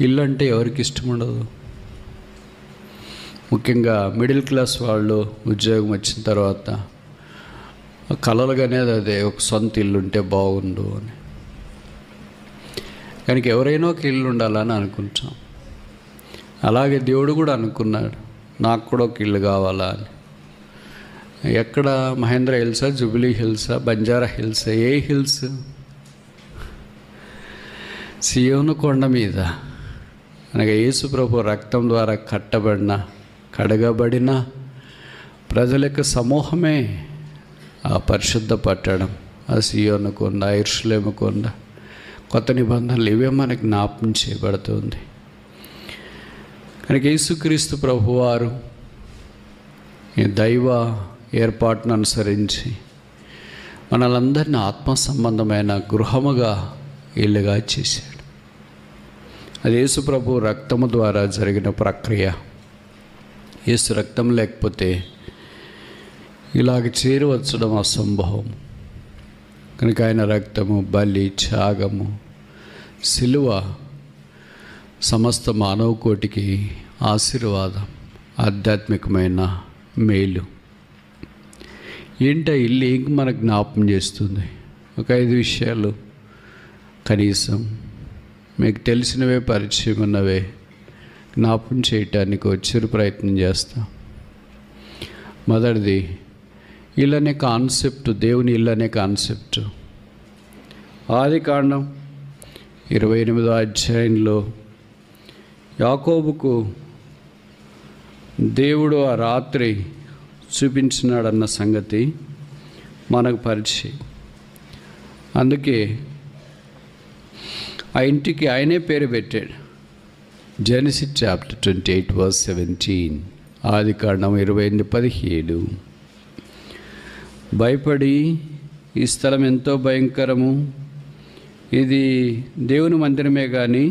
ఇల్లు అంటే ఎవరికి ఇష్టం ఉండదు? ముఖ్యంగా మిడిల్ క్లాస్ వాళ్ళు ఉద్యోగం వచ్చిన తర్వాత కలలుగానే అదే ఒక సొంత ఇల్లు ఉంటే బాగుండు అని. కానీ ఎవరైనా ఒక ఇల్లు ఉండాలని అనుకుంటాం. అలాగే దేవుడు కూడా అనుకున్నాడు, నాకు కూడా ఒక ఇల్లు కావాలా అని. ఎక్కడ? మహేంద్ర హిల్సా, జూబ్లీ హిల్సా, బంజారా హిల్సా? ఏ హిల్స్? సియోను కొండ మీద, అనగా యేసు ప్రభు రక్తం ద్వారా కడగబడిన ప్రజల యొక్క సమూహమే ఆ పరిశుద్ధ పట్టణం, ఆ సియోను కొండ, యెరూషలేము కొండ. కొత్త నిబంధనలు ఇవే మనకి జ్ఞాపకం చేయబడుతుంది. కనుక యేసుక్రీస్తు ప్రభువారు ఈ దైవ ఏర్పాటును అనుసరించి మనలందరినీ ఆత్మ సంబంధమైన గృహముగా ఇల్లుగా చేశాడు. అది యేసు ప్రభు రక్తము ద్వారా జరిగిన ప్రక్రియ. యేసు రక్తం లేకపోతే ఇలాగ చేరవచ్చడం అసంభవం. కనుక ఆయన రక్తము, బలి, త్యాగము, సిలువ సమస్త మానవ కోటికి ఆశీర్వాదం, ఆధ్యాత్మికమైన మేలు. ఏంట ఇల్లు ఇంక మనకు జ్ఞాపకం చేస్తుంది? ఒక 5 విషయాలు కనీసం మీకు తెలిసినవే, పరిచయం ఉన్నవే జ్ఞాపకం చేయటానికి వచ్చే ప్రయత్నం చేస్తాం. మొదటిది, ఇల్లు అనే కాన్సెప్ట్, దేవుని ఇల్లు అనే కాన్సెప్ట్. ఆదికాండం 28వ అధ్యాయంలో యాకోబుకు దేవుడు ఆ రాత్రి చూపించినాడన్న సంగతి మనకు పరిచయం. అందుకే ఆ ఇంటికి ఆయనే పేరు పెట్టాడు. జెనసిస్ చాప్టర్ 28:17, ఆదికాండం 28:17. భయపడి, ఈ స్థలం ఎంతో భయంకరము, ఇది దేవుని మందిరమే కానీ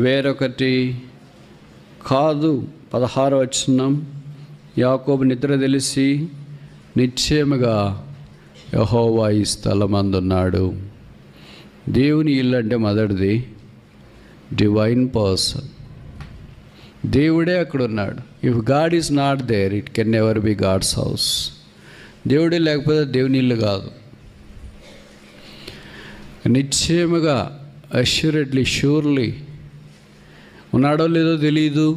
వేరొకటి కాదు. 16వ వచనం, యాకోబు నిద్ర తెలిసి నిశ్చయముగా యెహోవా ఈ స్థలమందున్నాడు. దేవుని ఇల్లు అంటే మొదటిది డివైన్ పర్సన్. దేవుడే అక్కడ ఉన్నాడు. If God is not there, it can never be God's house. దేవుడే లేకపోతే దేవుని ఇల్లు కాదు. నిశ్చయముగా, అష్యూరెడ్లీ, ష్యూర్లీ ఉన్నాడో లేదో తెలియదు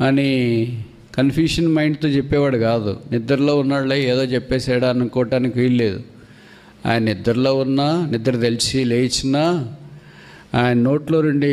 అని కన్ఫ్యూషన్ మైండ్తో చెప్పేవాడు కాదు. నిద్రలో ఉన్నాడులే ఏదో చెప్పేసాడా అనుకోవటానికి వీల్లేదు. ఆయన నిద్రలో ఉన్నా, నిద్ర తెలిసి లేచినా ఆయన నోట్లో నుండి